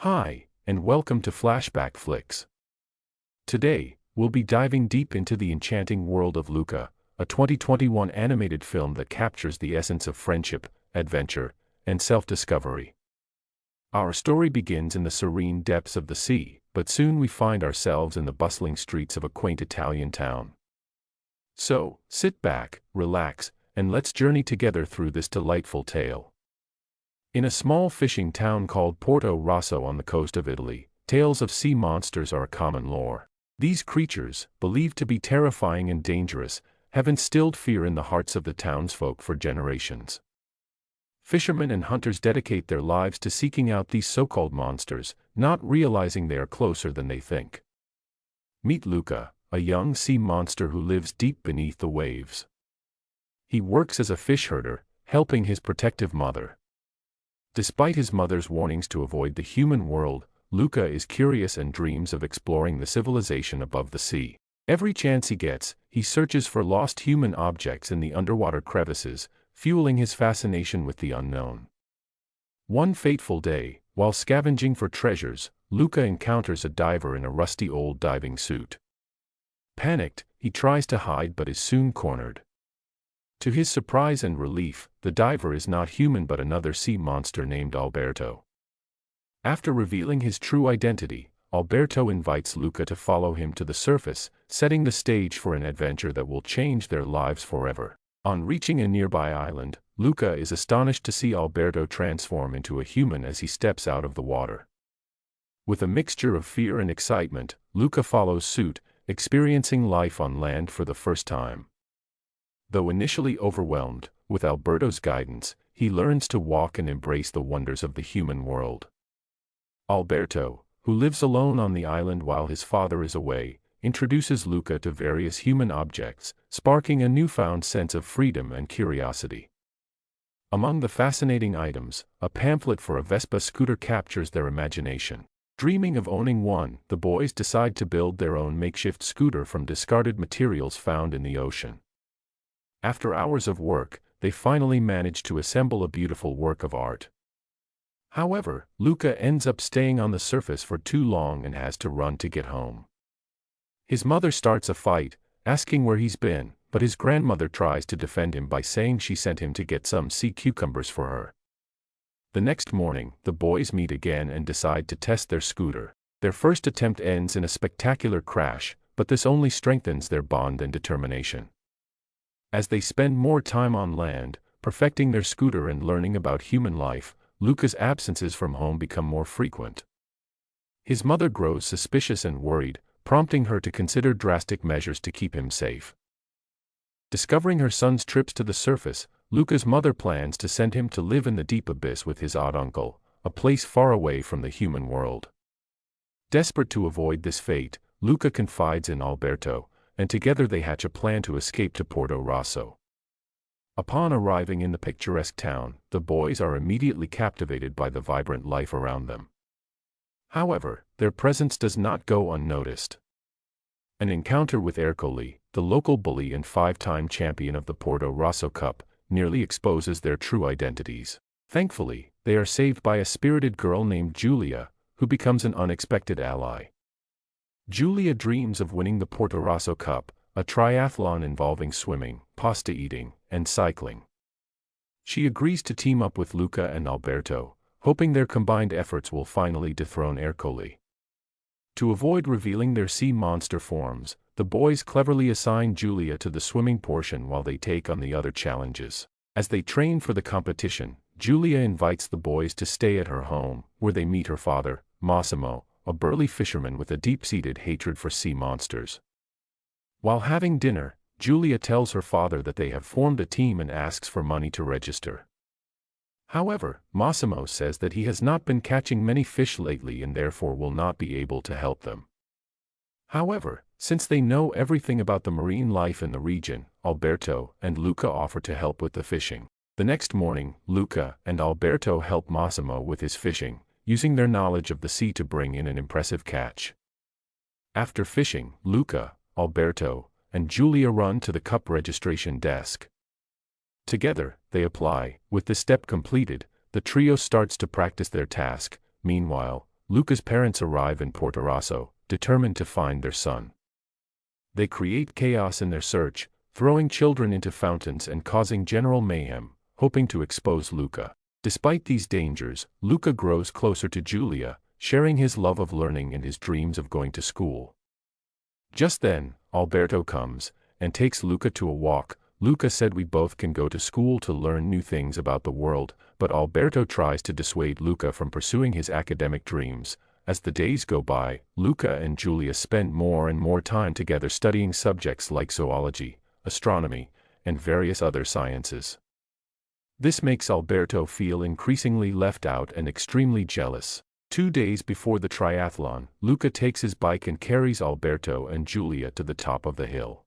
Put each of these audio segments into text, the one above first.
Hi, and welcome to Flashback Flicks. Today, we'll be diving deep into the enchanting world of Luca, a 2021 animated film that captures the essence of friendship, adventure, and self-discovery. Our story begins in the serene depths of the sea, but soon we find ourselves in the bustling streets of a quaint Italian town. So, sit back, relax, and let's journey together through this delightful tale. In a small fishing town called Porto Rosso on the coast of Italy, tales of sea monsters are a common lore. These creatures, believed to be terrifying and dangerous, have instilled fear in the hearts of the townsfolk for generations. Fishermen and hunters dedicate their lives to seeking out these so-called monsters, not realizing they are closer than they think. Meet Luca, a young sea monster who lives deep beneath the waves. He works as a fish herder, helping his protective mother. Despite his mother's warnings to avoid the human world, Luca is curious and dreams of exploring the civilization above the sea. Every chance he gets, he searches for lost human objects in the underwater crevices, fueling his fascination with the unknown. One fateful day, while scavenging for treasures, Luca encounters a diver in a rusty old diving suit. Panicked, he tries to hide but is soon cornered. To his surprise and relief, the diver is not human but another sea monster named Alberto. After revealing his true identity, Alberto invites Luca to follow him to the surface, setting the stage for an adventure that will change their lives forever. On reaching a nearby island, Luca is astonished to see Alberto transform into a human as he steps out of the water. With a mixture of fear and excitement, Luca follows suit, experiencing life on land for the first time. Though initially overwhelmed, with Alberto's guidance, he learns to walk and embrace the wonders of the human world. Alberto, who lives alone on the island while his father is away, introduces Luca to various human objects, sparking a newfound sense of freedom and curiosity. Among the fascinating items, a pamphlet for a Vespa scooter captures their imagination. Dreaming of owning one, the boys decide to build their own makeshift scooter from discarded materials found in the ocean. After hours of work, they finally manage to assemble a beautiful work of art. However, Luca ends up staying on the surface for too long and has to run to get home. His mother starts a fight, asking where he's been, but his grandmother tries to defend him by saying she sent him to get some sea cucumbers for her. The next morning, the boys meet again and decide to test their scooter. Their first attempt ends in a spectacular crash, but this only strengthens their bond and determination. As they spend more time on land, perfecting their scooter and learning about human life, Luca's absences from home become more frequent. His mother grows suspicious and worried, prompting her to consider drastic measures to keep him safe. Discovering her son's trips to the surface, Luca's mother plans to send him to live in the deep abyss with his odd uncle, a place far away from the human world. Desperate to avoid this fate, Luca confides in Alberto, and together they hatch a plan to escape to Porto Rosso. Upon arriving in the picturesque town, the boys are immediately captivated by the vibrant life around them. However, their presence does not go unnoticed. An encounter with Ercole, the local bully and five-time champion of the Porto Rosso Cup, nearly exposes their true identities. Thankfully, they are saved by a spirited girl named Giulia, who becomes an unexpected ally. Giulia dreams of winning the Porto Rosso Cup, a triathlon involving swimming, pasta eating, and cycling. She agrees to team up with Luca and Alberto, hoping their combined efforts will finally dethrone Ercole. To avoid revealing their sea monster forms, the boys cleverly assign Giulia to the swimming portion while they take on the other challenges. As they train for the competition, Giulia invites the boys to stay at her home, where they meet her father, Massimo, a burly fisherman with a deep-seated hatred for sea monsters. While having dinner, Giulia tells her father that they have formed a team and asks for money to register. However, Massimo says that he has not been catching many fish lately and therefore will not be able to help them. However, since they know everything about the marine life in the region, Alberto and Luca offer to help with the fishing. The next morning, Luca and Alberto help Massimo with his fishing, using their knowledge of the sea to bring in an impressive catch. After fishing, Luca, Alberto, and Giulia run to the cup registration desk. Together, they apply. With this step completed, the trio starts to practice their task. Meanwhile, Luca's parents arrive in Porto Rosso, determined to find their son. They create chaos in their search, throwing children into fountains and causing general mayhem, hoping to expose Luca. Despite these dangers, Luca grows closer to Giulia, sharing his love of learning and his dreams of going to school. Just then, Alberto comes and takes Luca to a walk. Luca said we both can go to school to learn new things about the world, but Alberto tries to dissuade Luca from pursuing his academic dreams. As the days go by, Luca and Giulia spend more and more time together studying subjects like zoology, astronomy, and various other sciences. This makes Alberto feel increasingly left out and extremely jealous. 2 days before the triathlon, Luca takes his bike and carries Alberto and Giulia to the top of the hill.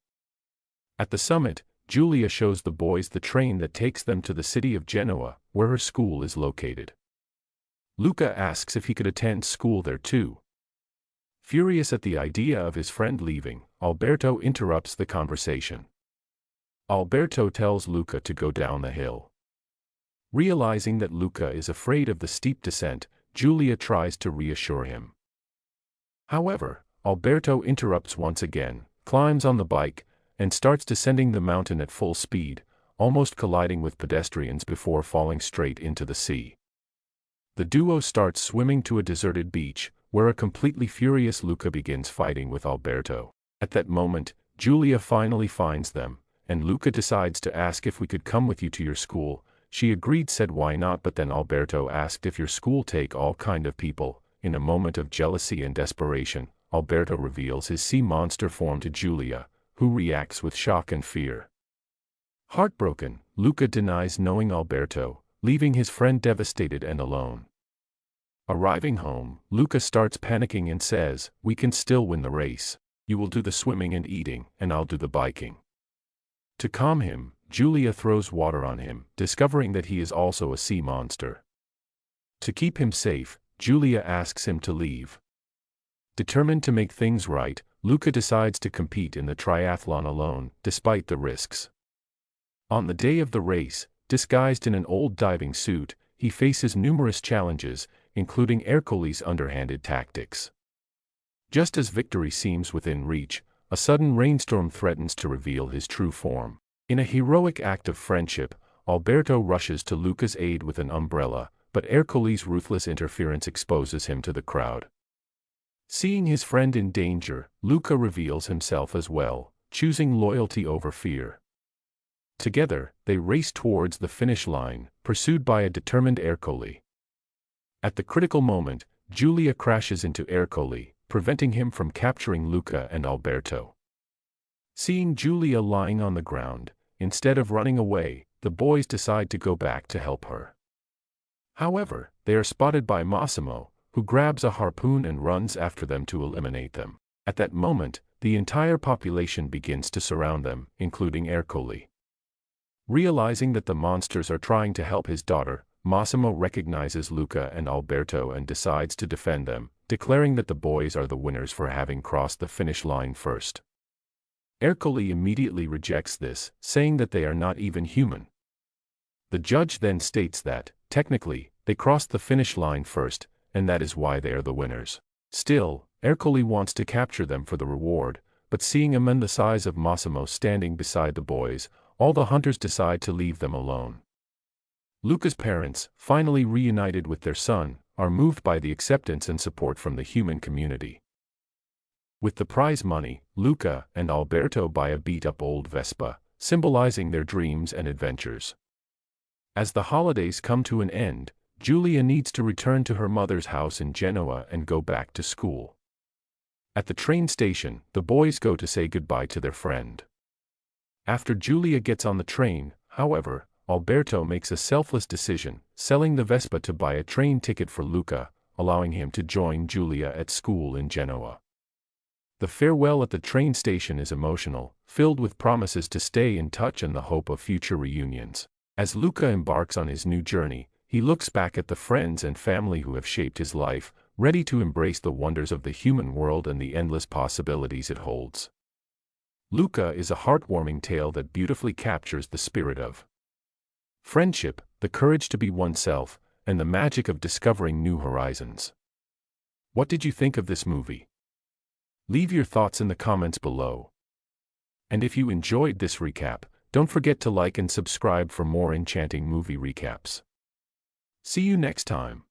At the summit, Giulia shows the boys the train that takes them to the city of Genoa, where her school is located. Luca asks if he could attend school there too. Furious at the idea of his friend leaving, Alberto interrupts the conversation. Alberto tells Luca to go down the hill. Realizing that Luca is afraid of the steep descent, Giulia tries to reassure him. However, Alberto interrupts once again, climbs on the bike, and starts descending the mountain at full speed, almost colliding with pedestrians before falling straight into the sea. The duo starts swimming to a deserted beach, where a completely furious Luca begins fighting with Alberto. At that moment, Giulia finally finds them, and Luca decides to ask if we could come with you to your school. She agreed, said why not, but then Alberto asked if your school take all kind of people. In a moment of jealousy and desperation, Alberto reveals his sea monster form to Giulia, who reacts with shock and fear. Heartbroken, Luca denies knowing Alberto, leaving his friend devastated and alone. Arriving home, Luca starts panicking and says, "We can still win the race. You will do the swimming and eating, and I'll do the biking." To calm him, Giulia throws water on him, discovering that he is also a sea monster. To keep him safe, Giulia asks him to leave. Determined to make things right, Luca decides to compete in the triathlon alone, despite the risks. On the day of the race, disguised in an old diving suit, he faces numerous challenges, including Ercole's underhanded tactics. Just as victory seems within reach, a sudden rainstorm threatens to reveal his true form. In a heroic act of friendship, Alberto rushes to Luca's aid with an umbrella, but Ercole's ruthless interference exposes him to the crowd. Seeing his friend in danger, Luca reveals himself as well, choosing loyalty over fear. Together, they race towards the finish line, pursued by a determined Ercole. At the critical moment, Giulia crashes into Ercole, preventing him from capturing Luca and Alberto. Seeing Giulia lying on the ground, instead of running away, the boys decide to go back to help her. However, they are spotted by Massimo, who grabs a harpoon and runs after them to eliminate them. At that moment, the entire population begins to surround them, including Ercole. Realizing that the monsters are trying to help his daughter, Massimo recognizes Luca and Alberto and decides to defend them, declaring that the boys are the winners for having crossed the finish line first. Ercole immediately rejects this, saying that they are not even human. The judge then states that, technically, they crossed the finish line first, and that is why they are the winners. Still, Ercole wants to capture them for the reward, but seeing a man the size of Massimo standing beside the boys, all the hunters decide to leave them alone. Luca's parents, finally reunited with their son, are moved by the acceptance and support from the human community. With the prize money, Luca and Alberto buy a beat-up old Vespa, symbolizing their dreams and adventures. As the holidays come to an end, Giulia needs to return to her mother's house in Genoa and go back to school. At the train station, the boys go to say goodbye to their friend. After Giulia gets on the train, however, Alberto makes a selfless decision, selling the Vespa to buy a train ticket for Luca, allowing him to join Giulia at school in Genoa. The farewell at the train station is emotional, filled with promises to stay in touch and the hope of future reunions. As Luca embarks on his new journey, he looks back at the friends and family who have shaped his life, ready to embrace the wonders of the human world and the endless possibilities it holds. Luca is a heartwarming tale that beautifully captures the spirit of friendship, the courage to be oneself, and the magic of discovering new horizons. What did you think of this movie? Leave your thoughts in the comments below. And if you enjoyed this recap, don't forget to like and subscribe for more enchanting movie recaps. See you next time.